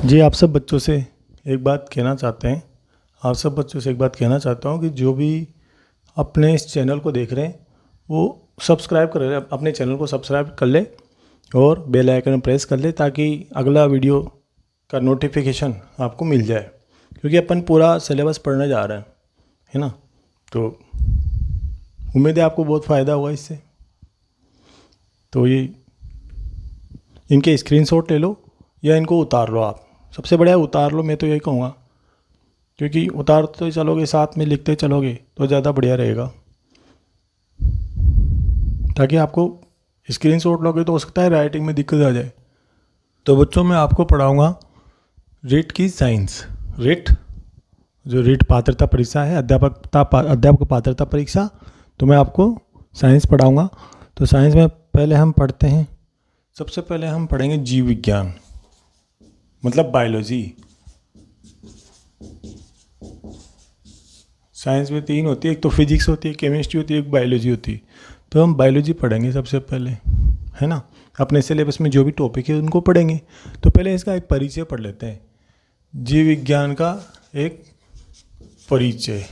जी, आप सब बच्चों से एक बात कहना चाहते हैं आप सब बच्चों से एक बात कहना चाहता हूँ कि जो भी अपने इस चैनल को देख रहे हैं वो सब्सक्राइब कर ले, अपने चैनल को सब्सक्राइब कर ले और बेल आइकन प्रेस कर ले ताकि अगला वीडियो का नोटिफिकेशन आपको मिल जाए, क्योंकि अपन पूरा सिलेबस पढ़ने जा रहे हैं, है ना। तो उम्मीद है आपको बहुत फ़ायदा हुआ इससे। तो ये इनके स्क्रीनशॉट ले लो या इनको उतार लो। आप सबसे बढ़िया उतार लो, मैं तो यही कहूँगा, क्योंकि उतारते चलोगे साथ में लिखते चलोगे तो ज़्यादा बढ़िया रहेगा, ताकि आपको स्क्रीनशॉट लोगे तो हो सकता है राइटिंग में दिक्कत आ जाए। तो बच्चों मैं आपको पढ़ाऊँगा रीट की साइंस। रीट जो रीट पात्रता परीक्षा है, अध्यापक पात्रता परीक्षा, तो मैं आपको साइंस पढ़ाऊँगा। तो साइंस में पहले हम पढ़ते हैं, सबसे पहले हम पढ़ेंगे जीव विज्ञान, मतलब बायोलॉजी। साइंस में तीन होती है, एक तो फिजिक्स होती है, केमिस्ट्री होती है, एक बायोलॉजी होती है। तो हम बायोलॉजी पढ़ेंगे सबसे पहले, है ना। अपने सिलेबस में जो भी टॉपिक है उनको पढ़ेंगे। तो पहले इसका एक परिचय पढ़ लेते हैं। जीव विज्ञान का एक परिचय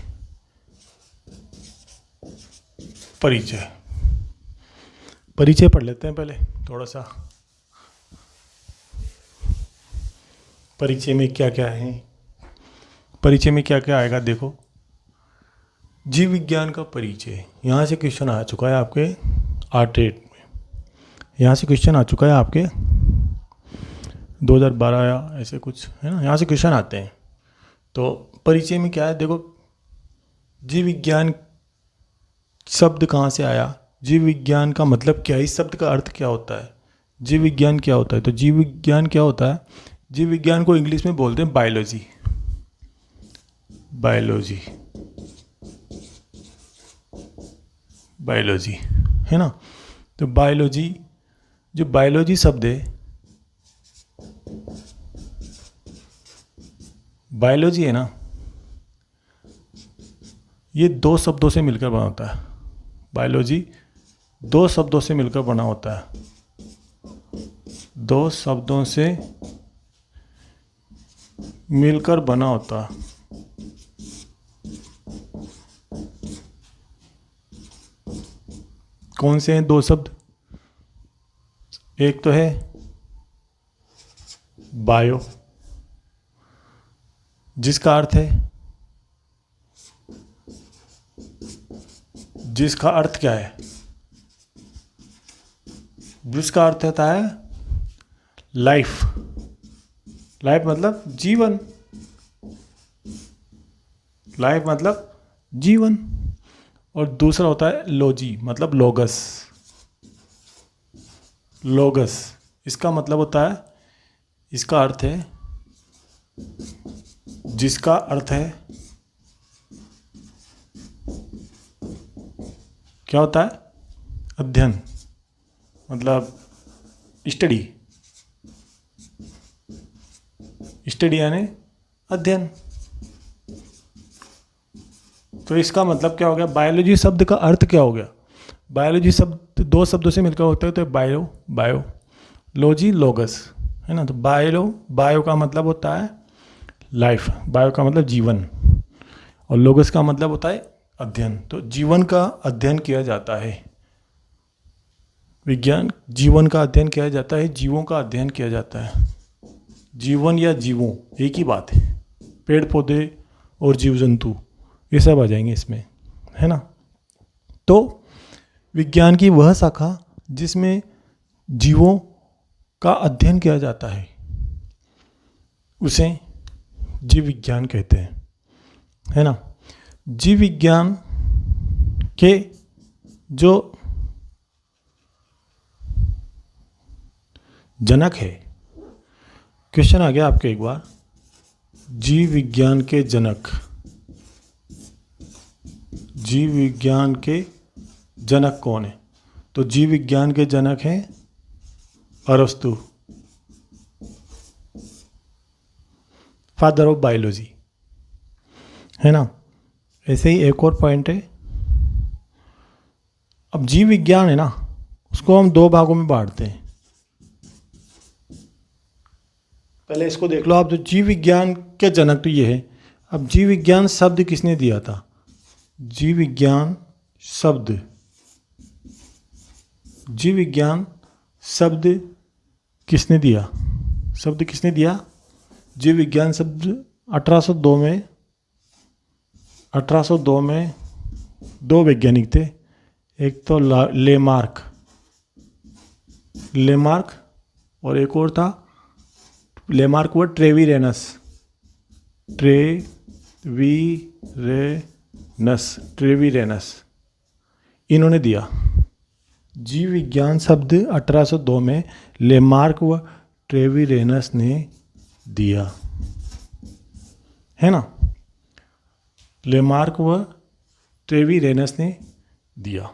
परिचय परिचय पढ़ लेते हैं पहले थोड़ा सा। परिचय में क्या क्या है, परिचय में क्या क्या आएगा देखो। जीव विज्ञान का परिचय, यहाँ से क्वेश्चन आ चुका है आपके आर्टेट में, यहाँ से क्वेश्चन आ चुका है आपके 2012 या ऐसे कुछ, है ना। यहाँ से क्वेश्चन आते हैं। तो परिचय में क्या है देखो, जीव विज्ञान शब्द कहाँ से आया, जीव विज्ञान का मतलब क्या है, इस शब्द का अर्थ क्या होता है, जीव विज्ञान क्या होता है। तो जीव विज्ञान क्या होता है, जीव विज्ञान को इंग्लिश में बोलते हैं बायोलॉजी। बायोलॉजी बायोलॉजी है ना। तो बायोलॉजी, जो बायोलॉजी शब्द है, बायोलॉजी है ना, ये दो शब्दों से मिलकर बना होता है। बायोलॉजी दो शब्दों से मिलकर बना होता है, दो शब्दों से मिलकर बना होता है। कौन से हैं दो शब्द, एक तो है बायो, जिसका अर्थ है, जिसका अर्थ क्या है, जिसका अर्थ होता है लाइफ। लाइफ मतलब जीवन, लाइफ मतलब जीवन। और दूसरा होता है लॉजी, मतलब लोगस। लोगस इसका मतलब होता है, इसका अर्थ है, जिसका अर्थ है क्या होता है, अध्ययन, मतलब स्टडी। स्टडी यानी अध्ययन। तो इसका मतलब क्या हो गया, बायोलॉजी शब्द का अर्थ क्या हो गया। बायोलॉजी शब्द दो शब्दों से मिलकर होता है, तो बायो, बायो, लॉजी, लोगस, है ना। तो बायो का मतलब होता है लाइफ, बायो का मतलब जीवन, और लोगस का मतलब होता है अध्ययन। तो जीवन का अध्ययन किया जाता है, विज्ञान जीवन का अध्ययन किया जाता है, जीवों का अध्ययन किया जाता है। जीवन या जीवों एक ही बात है, पेड़ पौधे और जीव जंतु ये सब आ जाएंगे इसमें, है ना। तो विज्ञान की वह शाखा जिसमें जीवों का अध्ययन किया जाता है उसे जीव विज्ञान कहते हैं, है ना। जीव विज्ञान के जो जनक है, क्वेश्चन आ गया आपके एक बार, जीव विज्ञान के जनक, जीव विज्ञान के जनक कौन है। तो जीव विज्ञान के जनक हैं अरस्तु, फादर ऑफ बायोलॉजी, है ना। ऐसे ही एक और पॉइंट है, अब जीव विज्ञान है ना, उसको हम दो भागों में बांटते हैं। पहले इसको देख लो आप, तो जीव विज्ञान के जनक तो ये है। अब जीव विज्ञान शब्द किसने दिया था? जीव विज्ञान शब्द, जीव विज्ञान शब्द किसने दिया? शब्द किसने दिया? जीव विज्ञान शब्द 1802 में, 1802 में दो वैज्ञानिक थे। एक तो लेमार्क, लेमार्क, और एक और था, लेमार्क व ट्रेविरेनस, ट्रेविरेनस, इन्होंने दिया। जीव विज्ञान शब्द 1802 में लेमार्क व ट्रेविरेनस ने दिया, है ना। लेमार्क व ट्रेविरेनस ने दिया।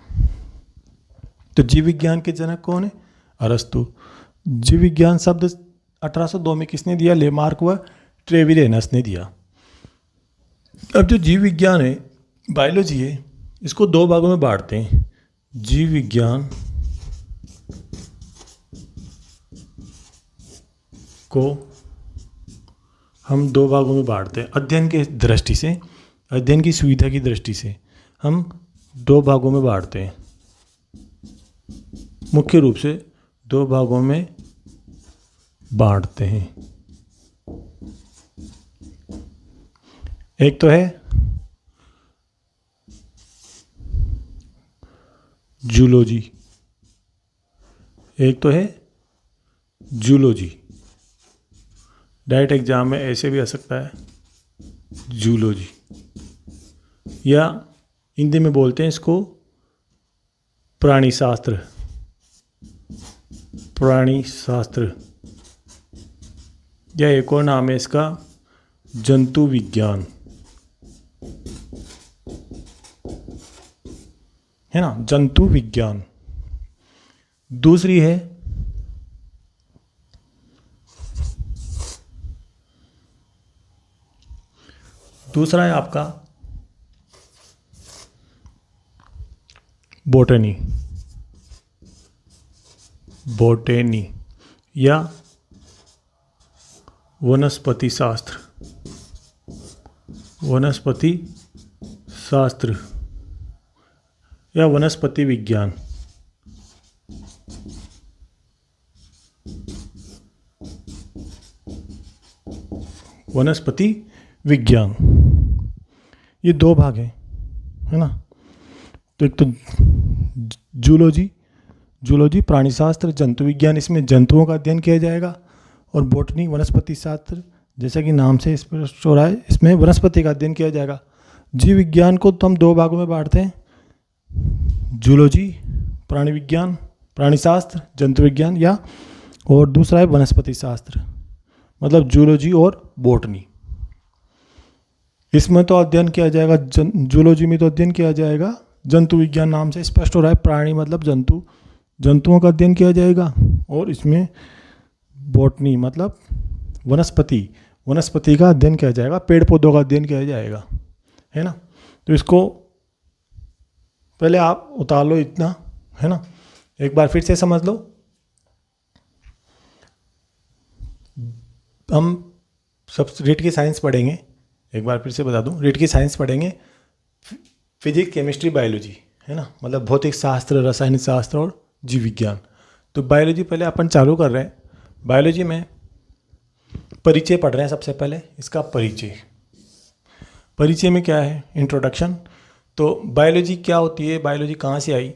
तो जीव विज्ञान के जनक कौन है? अरस्तु। जीव विज्ञान शब्द 1802 में किसने दिया? लेमार्क व ट्रेविरेनस ने दिया। अब जो जीव विज्ञान है, बायोलॉजी है, इसको दो भागों में बांटते हैं। जीव विज्ञान को हम दो भागों में बांटते हैं। अध्ययन के दृष्टि से, अध्ययन की सुविधा की दृष्टि से हम दो भागों में बांटते हैं। मुख्य रूप से दो भागों में बांटते हैं। एक तो है जूलॉजी, एक तो है जूलॉजी। डायरेक्ट एग्जाम में ऐसे भी आ सकता है, जूलॉजी, या हिंदी में बोलते हैं इसको प्राणी शास्त्र, प्राणी शास्त्र, या एक और नाम है इसका जंतु विज्ञान, है ना, जंतु विज्ञान। दूसरी है दूसरा है आपका बोटनी, बोटेनी, या वनस्पति शास्त्र, वनस्पति शास्त्र, या वनस्पति विज्ञान। वनस्पति विज्ञान, ये दो भाग हैं, है ना। तो एक तो जूलॉजी, जूलॉजी प्राणी शास्त्र, जंतु विज्ञान, इसमें जंतुओं का अध्ययन किया जाएगा। और बोटनी वनस्पति शास्त्र, जैसा कि नाम से स्पष्ट हो रहा है, इसमें वनस्पति का अध्ययन किया जाएगा। जीव विज्ञान को तो हम दो भागों में बांटते हैं, जूलॉजी प्राणी विज्ञान, प्राणी शास्त्र, जंतु विज्ञान, या और दूसरा है वनस्पति शास्त्र, मतलब जूलॉजी और बोटनी। इसमें तो अध्ययन किया जाएगा, जूलॉजी में तो अध्ययन किया जाएगा, जंतु विज्ञान नाम से स्पष्ट हो रहा है, प्राणी मतलब जंतु, जंतुओं का अध्ययन किया जाएगा। और इसमें बोटनी मतलब वनस्पति, वनस्पति का अध्ययन किया जाएगा, पेड़ पौधों का अध्ययन किया जाएगा, है ना। तो इसको पहले आप उतार लो इतना, है ना, एक बार फिर से समझ लो। हम सब रीट की साइंस पढ़ेंगे, एक बार फिर से बता दूं, रीट की साइंस पढ़ेंगे, फिजिक्स, केमिस्ट्री, बायोलॉजी, है ना, मतलब भौतिक शास्त्र, रासायनिक शास्त्र और जीव विज्ञान। तो बायोलॉजी पहले अपन चालू कर रहे हैं। बायोलॉजी में परिचय पढ़ रहे हैं सबसे पहले, इसका परिचय। परिचय में क्या है? इंट्रोडक्शन। तो बायोलॉजी क्या होती है, बायोलॉजी कहाँ से आई,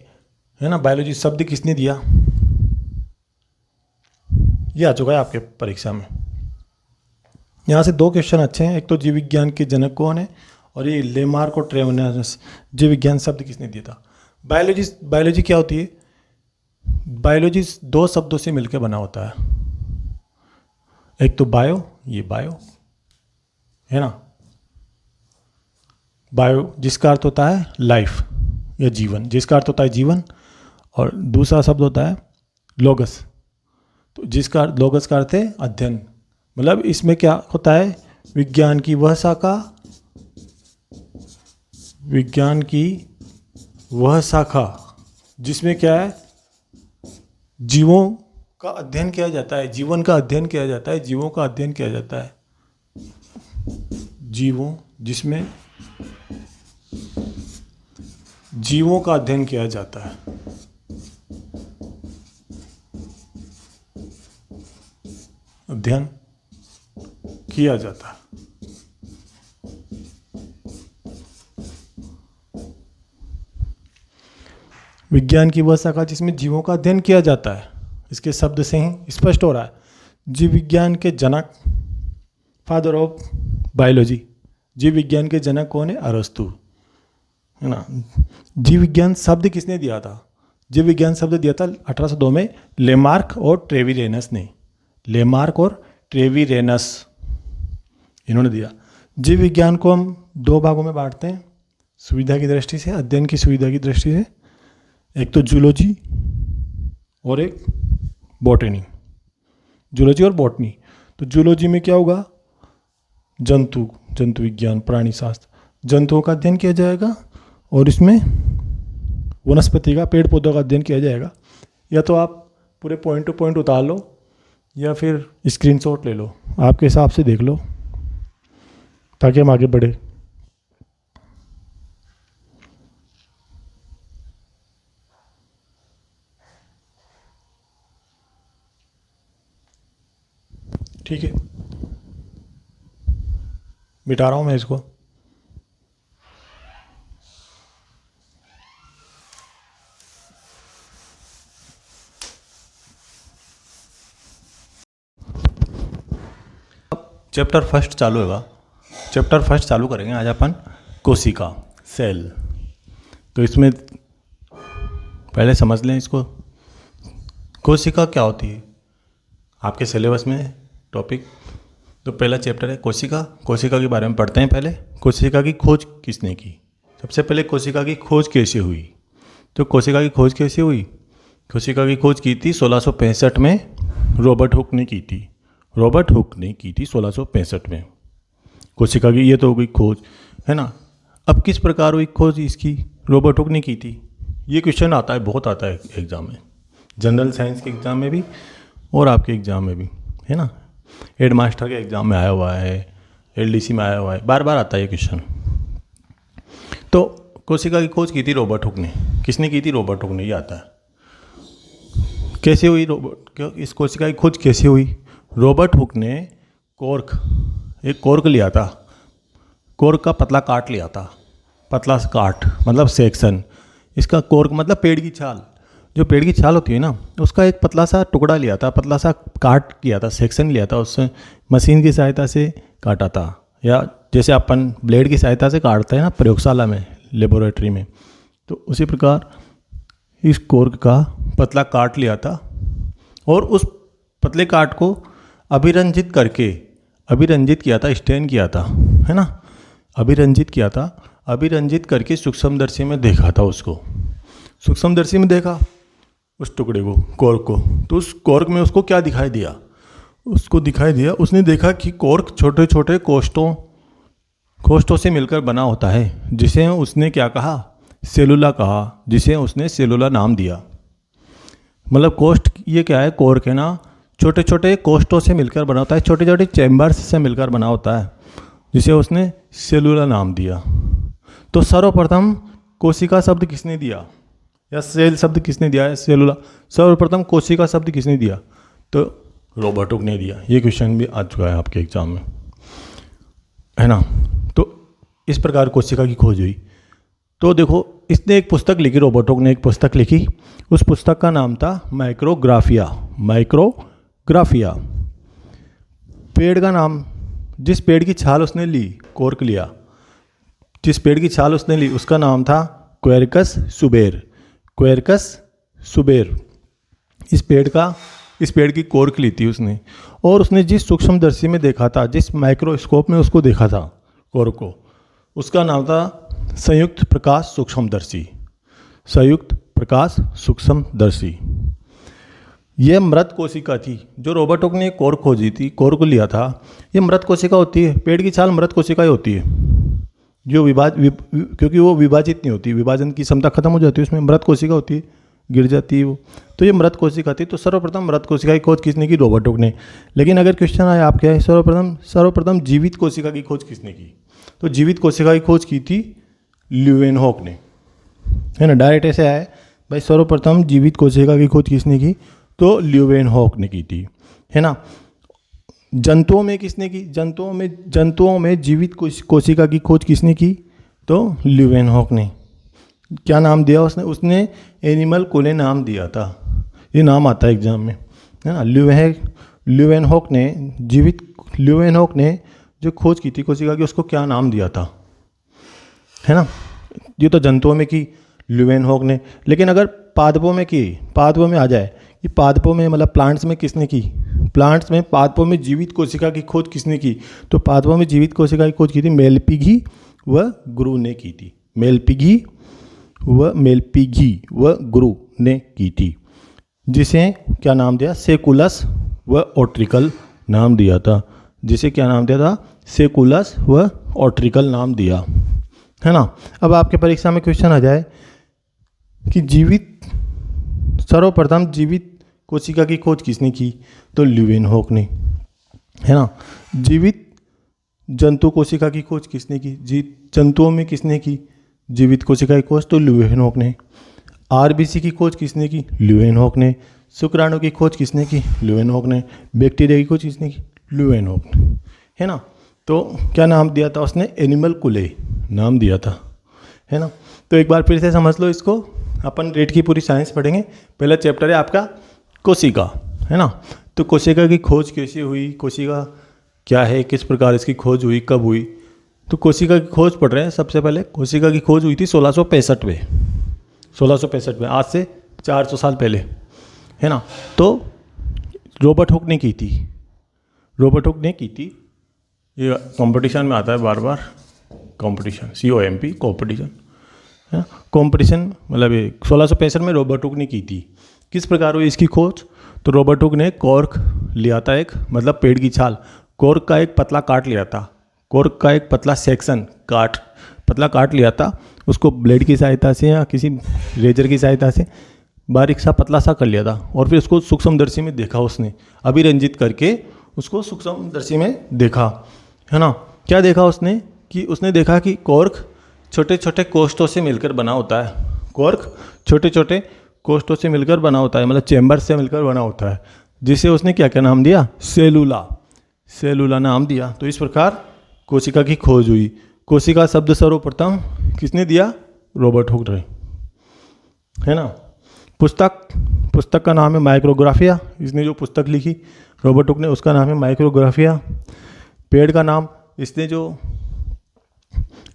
है ना, बायोलॉजी शब्द किसने दिया, ये आ चुका है आपके परीक्षा में। यहाँ से दो क्वेश्चन अच्छे हैं, एक तो जीव विज्ञान के जनक कौन है, और ये लेमार्क और ट्रेविरेनस, जीव विज्ञान शब्द किसने दिया था। बायोलॉजी, बायोलॉजी क्या होती है? बायोलॉजी दो शब्दों से मिलकर बना होता है, एक तो बायो, ये बायो, है ना, बायो जिसका अर्थ होता है लाइफ या जीवन, जिसका अर्थ होता है जीवन, और दूसरा शब्द होता है लोगस, तो जिसका लोगस का अर्थ है अध्ययन। मतलब इसमें क्या होता है? विज्ञान की वह शाखा, विज्ञान की वह शाखा जिसमें क्या है? जीवों का अध्ययन किया जाता है, जीवन का अध्ययन किया जाता है, जीवों का अध्ययन किया जाता है। जीवों, जिसमें जीवों का अध्ययन किया जाता है। अध्ययन किया जाता है। विज्ञान की वह शाखा जिसमें जीवों का अध्ययन किया जाता है। इसके शब्द से ही स्पष्ट हो रहा है। जीव विज्ञान के जनक, फादर ऑफ बायोलॉजी, जीव विज्ञान के जनक कौन है? अरस्तु, है ना। जीव विज्ञान शब्द किसने दिया था? जीव विज्ञान शब्द दिया था 1802 में लेमार्क और ट्रेविरेनस ने। लेमार्क और ट्रेविरेनस इन्होंने दिया। जीव विज्ञान को हम दो भागों में बांटते हैं सुविधा की दृष्टि से, अध्ययन की सुविधा की दृष्टि से। एक तो जूलॉजी और एक बॉटनी। जूलॉजी और बॉटनी। तो जूलॉजी में क्या होगा? जंतु विज्ञान, प्राणी शास्त्र, जंतुओं का अध्ययन किया जाएगा और इसमें वनस्पति का, पेड़ पौधों का अध्ययन किया जाएगा। या तो आप पूरे पॉइंट टू पॉइंट उतार लो या फिर स्क्रीनशॉट ले लो, आपके हिसाब से देख लो ताकि हम आगे बढ़े। ठीक है, मिटा रहा हूँ मैं इसको। चैप्टर फर्स्ट चालू होगा। चैप्टर फर्स्ट चालू करेंगे आज अपन कोशिका, सेल। तो इसमें पहले समझ लें इसको, कोशिका क्या होती है आपके सिलेबस में टॉपिक। तो पहला चैप्टर है कोशिका। कोशिका के बारे में पढ़ते हैं पहले। कोशिका की खोज किसने की? सबसे पहले कोशिका की खोज कैसे हुई? तो कोशिका की खोज कैसे हुई? कोशिका की खोज की थी 1665 में रॉबर्ट हुक ने की थी। रॉबर्ट हुक ने की थी 1665 में कोशिका की। ये तो हो गई खोज, है ना। अब किस प्रकार हुई खोज इसकी? रॉबर्ट हुक ने की थी। ये क्वेश्चन आता है, बहुत आता है एग्जाम में, जनरल साइंस के एग्ज़ाम में भी और आपके एग्ज़ाम में भी, है ना। हेड मास्टर के एग्ज़ाम में आया हुआ है, एलडीसी में आया हुआ है, बार बार आता है ये क्वेश्चन। तो कोशिका की खोज की थी रॉबर्ट हुक ने। किसने की थी? रॉबर्ट हुक ने। ये आता है। कैसे हुई इस कोशिका की खोज कैसे हुई? रॉबर्ट हुक ने एक कॉर्क लिया था। कॉर्क का पतला काट लिया था। पतला काट मतलब सेक्शन। इसका कॉर्क मतलब पेड़ की छाल। जो पेड़ की छाल होती है ना, उसका एक पतला सा टुकड़ा लिया था, पतला सा काट किया था, सेक्शन लिया था, उससे मशीन की सहायता से काटा था, या जैसे अपन ब्लेड की सहायता से काटते हैं ना प्रयोगशाला में, लेबोरेटरी में। तो उसी प्रकार इस कॉर्क का पतला काट लिया था और उस पतले काट को अभिरंजित किया था, स्टेन किया था, है ना। अभिरंजित किया था। अभिरंजित करके सूक्ष्मदर्शी में देखा था उसको। सूक्ष्मदर्शी में देखा उस टुकड़े को, कॉर्क को। तो उस कॉर्क में उसको क्या दिखाई दिया? उसने देखा कि कॉर्क छोटे छोटे कोष्ठों से मिलकर बना होता है, जिसे उसने क्या कहा? सेलुला कहा, जिसे उसने सेलुला नाम दिया। मतलब कोष्ठ, ये क्या है? कॉर्क है ना, छोटे छोटे कोष्ठों से मिलकर बना होता है, छोटे छोटे चैम्बर्स से मिलकर बना होता है, जिसे उसने सेलुला नाम दिया। तो सर्वप्रथम कोशिका शब्द किसने दिया, या सेल शब्द किसने दिया है? सेलुला। सर्वप्रथम कोशिका शब्द किसने दिया? तो रॉबर्ट हुक ने दिया। ये क्वेश्चन भी आ चुका है आपके एग्जाम में, है ना। तो इस प्रकार कोशिका की खोज हुई। तो देखो, इसने एक पुस्तक लिखी, रॉबर्ट हुक ने एक पुस्तक लिखी। उस पुस्तक का नाम था माइक्रोग्राफिया। पेड़ का नाम, जिस पेड़ की छाल उसने ली, कॉर्क लिया, जिस पेड़ की छाल उसने ली, उसका नाम था क्वेरकस सुबेर। इस पेड़ की कॉर्क ली थी उसने, और उसने जिस सूक्ष्मदर्शी में देखा था, जिस माइक्रोस्कोप में उसको देखा था कॉर्क को, उसका नाम था संयुक्त प्रकाश सूक्ष्मदर्शी। यह मृत कोशिका थी जो रॉबर्ट हुक ने कॉर्क खोजी थी, कॉर्क को लिया था। ये मृत कोशिका होती है, पेड़ की छाल मृत कोशिका ही होती है, जो क्योंकि वो विभाजित नहीं होती, विभाजन की क्षमता खत्म हो जाती है, उसमें मृत कोशिका होती है, गिर जाती है वो, तो ये मृत कोशिका थी। तो सर्वप्रथम मृत कोशिका की खोज किसने की? रॉबर्ट हुक ने। लेकिन अगर क्वेश्चन आया आपके यहाँ सर्वप्रथम जीवित कोशिका की खोज किसने की? तो जीवित कोशिका की खोज की थी ल्यूवेनहॉक ने, है ना। डायरेक्ट ऐसे आया भाई, सर्वप्रथम जीवित कोशिका की खोज किसने की? तो ल्यूवेनहॉक ने की थी, है ना। जंतुओं में किसने की? जंतुओं में जीवित कोशिका की खोज किसने की? तो ल्यूवेनहॉक ने। क्या नाम दिया उसने एनिमल कुले नाम दिया था, ये नाम आता है एग्जाम में, है ना। ल्यूवेनहॉक ने जो खोज की थी कोशिका की, उसको क्या नाम दिया था, है ना। ये तो जंतुओं में की ल्यूवेनहॉक ने। लेकिन अगर पादपों में आ जाए कि पादपों में मतलब प्लांट्स में किसने की? पादपों में जीवित कोशिका की खोज किसने की? तो पादपों में जीवित कोशिका की खोज की थी मेलपिगी व ग्रू ने की थी। मेलपिगी व ग्रू ने की थी, जिसे क्या नाम दिया? सेकुलस व ऑट्रिकल नाम दिया था। सेकुलस व ऑट्रिकल नाम दिया, है ना। अब आपके परीक्षा में क्वेश्चन आ जाए कि सर्वप्रथम जीवित कोशिका की खोज किसने की? तो ल्यूवेनहॉक ने, है ना। जीवित जंतु कोशिका की खोज किसने की? जंतुओं में किसने की जीवित कोशिका की खोज? तो ल्यूवेनहॉक ने। आरबीसी की खोज किसने की? ल्यूवेनहॉक ने। शुक्राणु की खोज किसने की? ल्यूवेनहॉक ने। बैक्टीरिया की खोज किसने की? ल्यूवेनहॉक ने, है ना। तो क्या नाम दिया था उसने? एनिमल कुले नाम दिया था, है ना। तो एक बार फिर से समझ लो इसको। अपन रेट की पूरी साइंस पढ़ेंगे। पहला चैप्टर है आपका कोशिका, है ना। तो कोशिका की खोज कैसे हुई, कोशिका क्या है, किस प्रकार इसकी खोज हुई, कब हुई? तो कोशिका की खोज पढ़ रहे हैं। सबसे पहले कोशिका की खोज हुई थी 1665 में, आज से 400 साल पहले, है ना। तो रॉबर्ट हुक ने की थी। ये कंपटीशन में आता है बार बार, कंपटीशन COMP कंपटीशन, है ना। कंपटीशन मतलब ये 1665 में रॉबर्ट हुक ने की थी। किस प्रकार हुई इसकी खोज? तो रॉबर्ट हुक ने कॉर्क लिया था, एक मतलब पेड़ की छाल, कॉर्क का एक पतला काट लिया था, कॉर्क का एक पतला सेक्शन पतला काट लिया था। उसको ब्लेड की सहायता से या किसी रेजर की सहायता से बारीक सा पतला सा कर लिया था, और फिर उसको सूक्ष्मदर्शी में देखा उसने, अभिरंजित करके उसको सूक्ष्मदर्शी में देखा, है ना। क्या देखा उसने? कि उसने देखा कि कॉर्क छोटे छोटे कोष्ठों से मिलकर बना होता है। कॉर्क छोटे छोटे कोष्ठों से मिलकर बना होता है, मतलब चैम्बर से मिलकर बना होता है, जिसे उसने क्या क्या नाम दिया? सेलुला नाम दिया। तो इस प्रकार कोशिका की खोज हुई। कोशिका शब्द सर्वप्रथम किसने दिया? रॉबर्ट हुक ने, है ना। पुस्तक का नाम है माइक्रोग्राफिया। इसने जो पुस्तक लिखी रॉबर्ट हुक ने, उसका नाम है माइक्रोग्राफिया। पेड़ का नाम, इसने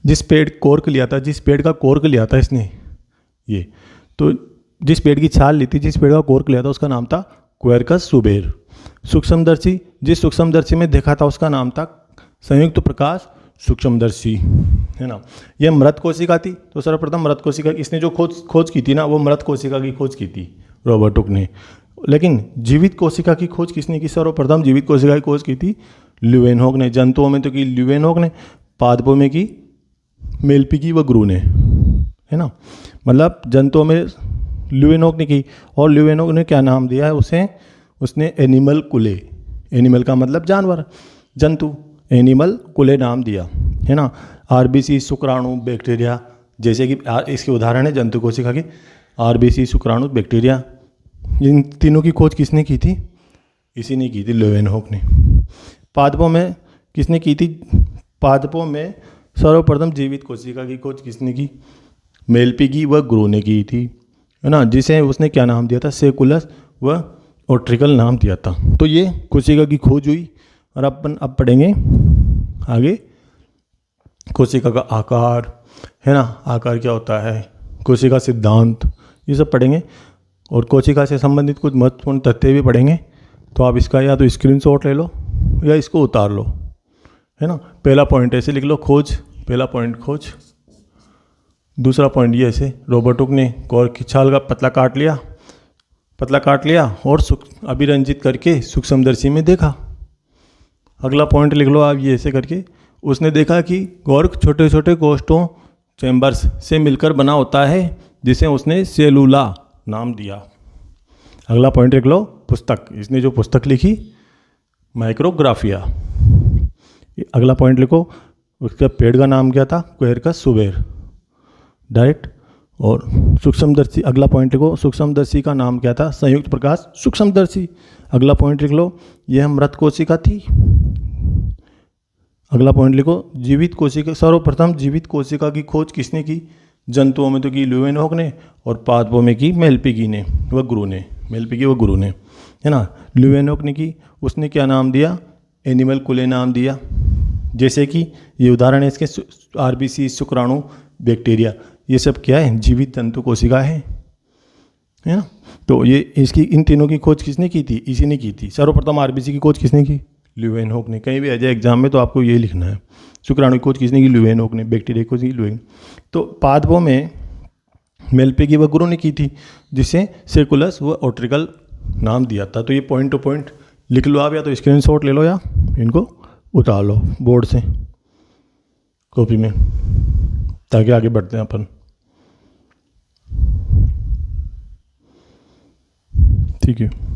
जिस पेड़ का कॉर्क लिया था इसने, ये तो जिस पेड़ की छाल ली थी, जिस पेड़ का कॉर्क लिया था, उसका नाम था क्वेर्कस सुबेर। सूक्ष्मदर्शी, जिस सूक्ष्मदर्शी में देखा था, उसका नाम था संयुक्त प्रकाश सूक्ष्मदर्शी, है ना। यह मृत कोशिका थी। तो सर्वप्रथम मृत कोशिका, इसने जो खोज की थी ना, वो मृत कोशिका की खोज की थी रॉबर्ट हुक ने। लेकिन जीवित कोशिका की खोज किसने की? सर्वप्रथम जीवित कोशिका की खोज की थी ल्यूवेनहॉक ने। जंतुओं में तो की ल्यूवेनहॉक ने, पादपों में की मेलपिगी व ग्रू ने, है ना। मतलब जंतुओं में ल्यूवेनहॉक ने की, और ल्यूवेनहॉक ने क्या नाम दिया है उसने एनिमल कुले, एनिमल का मतलब जानवर, जंतु, एनिमल कुले नाम दिया, है ना। आरबीसी, शुक्राणु, बैक्टीरिया, जैसे कि इसके उदाहरण है जंतु कोशिका की, आरबीसी, शुक्राणु, बैक्टीरिया, इन तीनों की खोज किसने की थी? इसी ने की थी, ल्यूवेनहॉक ने। पादपों में किसने की थी? पादपों में सर्वप्रथम जीवित कोशिका की खोज किसने की? मेलपिगी व ग्रू ने की थी, है ना, जिसे उसने क्या नाम दिया था? सेकुलस व ऑट्रिकल नाम दिया था। तो ये कोशिका की खोज हुई। और अपन अब पढ़ेंगे आगे कोशिका का आकार, है ना, आकार क्या होता है, कोशिका सिद्धांत, ये सब पढ़ेंगे। और कोशिका से संबंधित कुछ महत्वपूर्ण तथ्य भी पढ़ेंगे। तो आप इसका या तो स्क्रीनशॉट ले लो या इसको उतार लो, है ना। पहला पॉइंट ऐसे लिख लो, खोज, पहला पॉइंट खोज। दूसरा पॉइंट ये ऐसे, रॉबर्ट हुक ने कॉर्क की छाल का पतला काट लिया और अभिरंजित करके सूक्ष्मदर्शी में देखा। अगला पॉइंट लिख लो आप ये ऐसे करके, उसने देखा कि कॉर्क छोटे छोटे कोष्ठों, चैम्बर्स से मिलकर बना होता है, जिसे उसने सेलुला नाम दिया। अगला पॉइंट लिख लो, पुस्तक। इसने जो पुस्तक लिखी माइक्रोग्राफिया। अगला पॉइंट लिखो, उसका पेड़ का नाम क्या था, क्वेरकस सुबेर, डायरेक्ट। और सूक्ष्मदर्शी, अगला पॉइंट लिखो, सूक्ष्मदर्शी का नाम क्या था, संयुक्त प्रकाश सूक्ष्मदर्शी। अगला पॉइंट लिख लो, यह मृत कोशिका थी। अगला पॉइंट लिखो, जीवित कोशिका, सर्वप्रथम जीवित कोशिका की खोज किसने की, जंतुओं में तो की ल्यूवेनहॉक ने, और पादपों में की मेलपिगी ने, वह गुरु ने, मेलपिगी व गुरु ने, है ना। ल्यूवेनहॉक ने की, उसने क्या नाम दिया, एनिमल कुले नाम दिया। जैसे कि ये उदाहरण है इसके, आरबीसी, शुक्राणु, बैक्टीरिया, ये सब क्या है, जीवित जंतु कोशिका है ना। तो ये इसकी, इन तीनों की खोज किसने की थी, इसी ने की थी। सर्वप्रथम आरबीसी की खोज किसने की, ल्यूवेनहॉक ने। कहीं भी आ जाए एग्जाम में तो आपको ये लिखना है। शुक्राणु की खोज किसने की, ल्यूवेनहॉक ने। बैक्टीरिया की खोज की ल्यूवेन। तो पादपों में मेलपिगी व गुरु ने की थी, जिसे सर्कुलस व ऑट्रिकल नाम दिया था। तो ये पॉइंट टू पॉइंट लिख लो आप, या तो स्क्रीनशॉट ले लो या इनको उतार लो बोर्ड से कॉपी में, ताकि आगे बढ़ते हैं अपन। ठीक है।